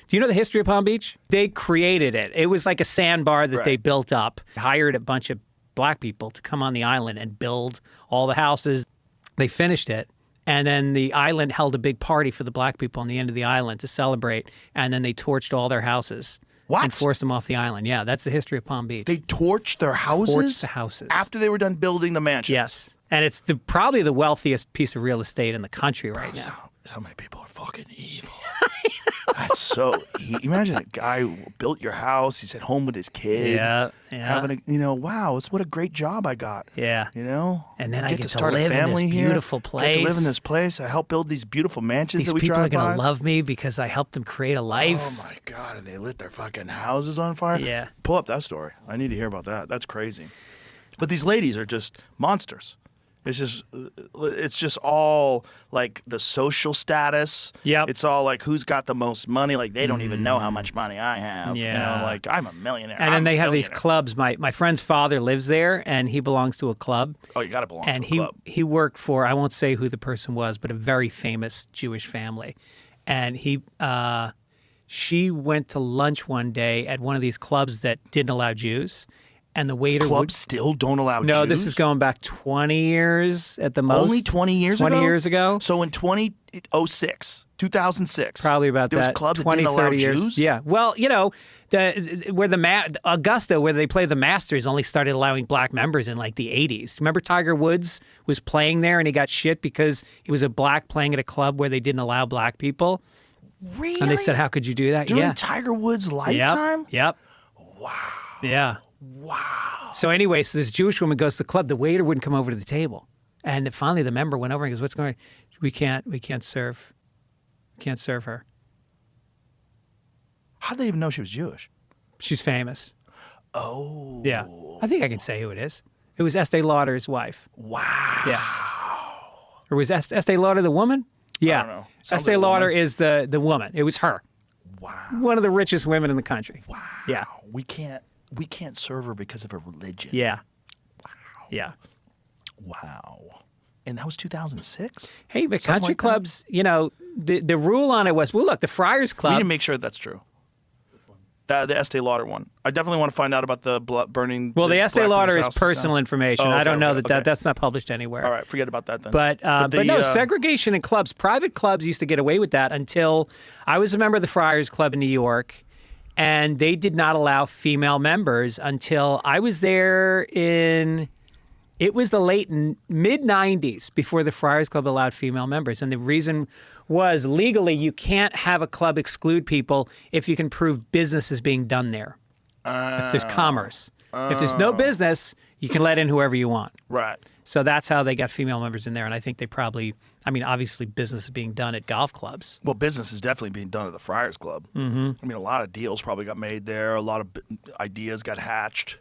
Do you know the history of Palm Beach? They created it. It was like a sandbar that they built up, hired a bunch of black people to come on the island and build all the houses. They finished it. And then the island held a big party for the black people on the end of the island to celebrate. And then they torched all their houses. What? And forced them off the island. Yeah, that's the history of Palm Beach. They torched their houses? Torched the houses. After they were done building the mansions? Yes. And it's probably the wealthiest piece of real estate in the country right now. So many people are fucking evil. That's so. Imagine a guy who built your house. He's at home with his kid. Yeah. Having wow, what a great job I got. Yeah. And And then I get to start live a family in this beautiful here. place. Get to live in this place. I helped build these beautiful mansions that we drive by. These people are going to love me because I helped them create a life. Oh my God, and they lit their fucking houses on fire? Yeah. Pull up that story. I need to hear about that. That's crazy. But these ladies are just monsters. It's just all like the social status. Yep. It's all like who's got the most money. Like they don't even know how much money I have. Yeah. Like I'm a millionaire. And then they have these clubs. My friend's father lives there, and he belongs to a club. Oh, you got to belong and to a club. he worked for, I won't say who the person was, but a very famous Jewish family. And she went to lunch one day at one of these clubs that didn't allow Jews. And the waiter Clubs still don't allow Jews? No, this is going back 20 years at the most. Only 20 years ago? 20 years ago. So in 2006. Probably about there that. was clubs 20, that didn't allow 30 years. Jews? Yeah. Well, Augusta, where they play the Masters, only started allowing black members in like the 80s. Remember Tiger Woods was playing there and he got shit because he was a black playing at a club where they didn't allow black people? Really? And they said, how could you do that? During Tiger Woods' lifetime? Yep. Wow. Yeah. Wow. So anyway, so this Jewish woman goes to the club. The waiter wouldn't come over to the table. And then finally the member went over and goes, what's going on? We can't serve her. How'd they even know she was Jewish? She's famous. Oh. Yeah. I think I can say who it is. It was Estee Lauder's wife. Wow. Yeah. Or was Estee Lauder the woman? Yeah. I don't know. Estee Lauder is the woman. It was her. Wow. One of the richest women in the country. Wow. Yeah. We can't serve her because of her religion. Yeah. Wow. Yeah. Wow. And that was 2006? Hey, but Something country like clubs, the rule on it was, well, look, the Friars We Club. need to make sure that's true. The Estee Lauder one. I definitely want to find out about the burning. Well, the Estee black Lauder women's is house personal down. information. Oh, okay, I don't know okay. that's not published anywhere. All right, forget about that then. But no, segregation in clubs. Private clubs used to get away with that until I was a member of the Friars Club in New York, and they did not allow female members until I was there it was the mid-'90s before the Friars Club allowed female members. And the reason was legally you can't have a club exclude people if you can prove business is being done there. If there's commerce. If there's no business, you can let in whoever you want. Right. So that's how they got female members in there. And I think they probably, obviously business is being done at golf clubs. Well, business is definitely being done at the Friars Club. Mm-hmm. A lot of deals probably got made there. A lot of ideas got hatched.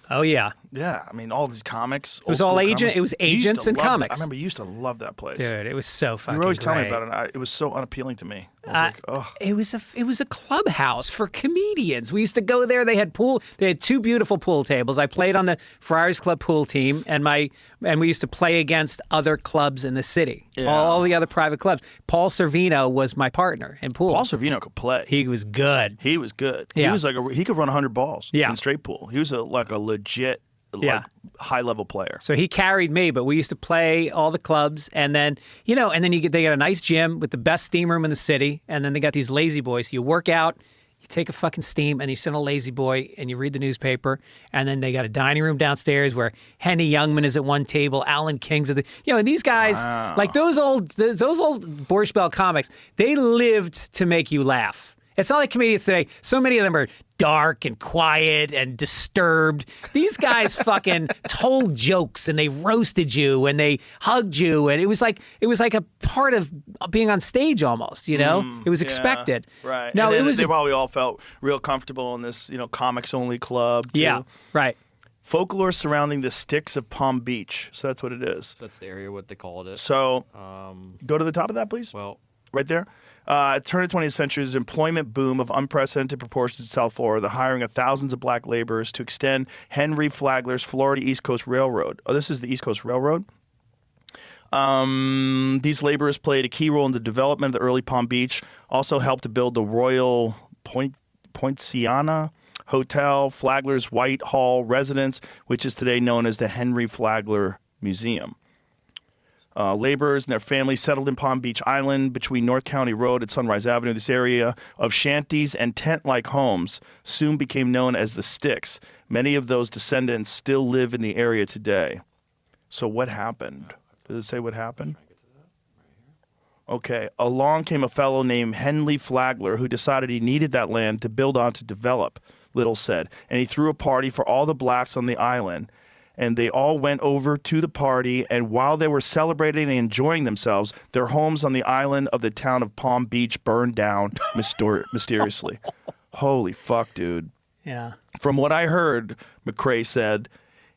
Oh, yeah. Yeah. all these comics. It was all agent. It was agents and comics. I remember you used to love that place. Dude, it was so fucking You were always great. telling me about it. It was so unappealing to me. I was like, oh. It was a clubhouse for comedians. We used to go there. They had two beautiful pool tables. I played on the Friars Club pool team, and we used to play against other clubs in the city. Yeah. All the other private clubs. Paul Servino was my partner in pool. Paul Servino could play. He was good. He was good. Yeah. He was he could run 100 balls Yeah. in straight pool. He was like a legit high-level player. So he carried me, but we used to play all the clubs, and then they got a nice gym with the best steam room in the city, and then they got these lazy boys. So you work out, you take a fucking steam, and you sit on a lazy boy, and you read the newspaper, and then they got a dining room downstairs where Henny Youngman is at one table, Alan King's at the, and these guys, like those old Borscht Bell comics, they lived to make you laugh. It's not like comedians today. So many of them are dark and quiet and disturbed. These guys fucking told jokes and they roasted you and they hugged you, and it was like a part of being on stage almost. It was expected. Right. No, and they probably all felt real comfortable in this comics only club too. Yeah. Right. Folklore surrounding the Styx of Palm Beach. So that's what it is. That's the area what they called it. So go to the top of that, please. Well, right there. Turn of the 20th century's employment boom of unprecedented proportions in South Florida, the hiring of thousands of black laborers to extend Henry Flagler's Florida East Coast Railroad. Oh, this is the East Coast Railroad. These laborers played a key role in the development of the early Palm Beach, also helped to build the Royal Poinciana Hotel, Flagler's Whitehall residence, which is today known as the Henry Flagler Museum. Laborers and their families settled in Palm Beach Island between North County Road and Sunrise Avenue. This area of shanties and tent-like homes soon became known as the Styx. Many of those descendants still live in the area today. So what happened? Does it say what happened? Okay. Along came a fellow named Henry Flagler who decided he needed that land to build on to develop, Little said. And he threw a party for all the blacks on the island. And they all went over to the party, and while they were celebrating and enjoying themselves, their homes on the island of the town of Palm Beach burned down mysteriously. Holy fuck, dude. Yeah. From what I heard, McCrae said,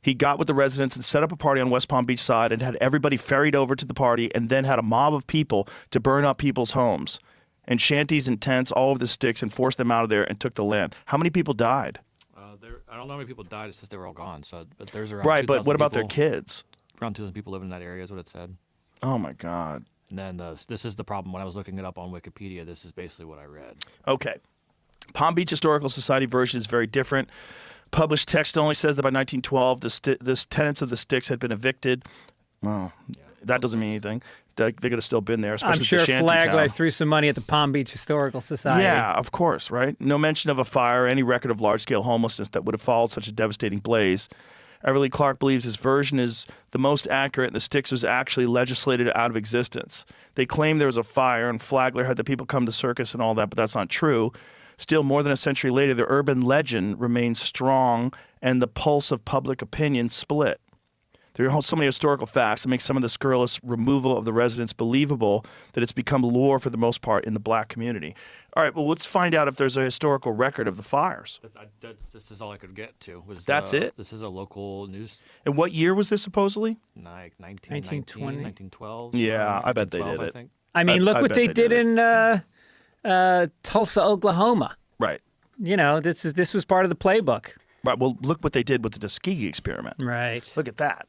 he got with the residents and set up a party on West Palm Beach side and had everybody ferried over to the party and then had a mob of people to burn up people's homes and shanties and tents all over the Styx and forced them out of there and took the land. How many people died? I don't know how many people died. It's just they were all gone. So, but there's around Right, 2,000 but what about their people. kids? Around 2,000 people live in that area is what it said. Oh, my God. And then this is the problem. When I was looking it up on Wikipedia, this is basically what I read. Okay. Palm Beach Historical Society version is very different. Published text only says that by 1912, the tenants of the Styx had been evicted. Well, that doesn't mean anything. They could have still been there, especially I'm sure the shanty Flagler town. threw some money at the Palm Beach Historical Society. Yeah, of course, right? No mention of a fire, any record of large-scale homelessness that would have followed such a devastating blaze. Everly Clark believes his version is the most accurate, and the Styx was actually legislated out of existence. They claim there was a fire, and Flagler had the people come to circus and all that, but that's not true. Still, more than a century later, the urban legend remains strong, and the pulse of public opinion split. There are so many historical facts that make some of the scurrilous removal of the residents believable that it's become lore for the most part in the black community. All right, well, let's find out if there's a historical record of the fires. This is all I could get to. That's it? This is a local news, And what year was this supposedly? like 1920. 1912. Yeah, I bet they 1912, did I it. think. I mean, look I what bet they they did did in Tulsa, Oklahoma. Right. You know, this was part of the playbook. Right. Well, look what they did with the Tuskegee experiment. Right. Look at that.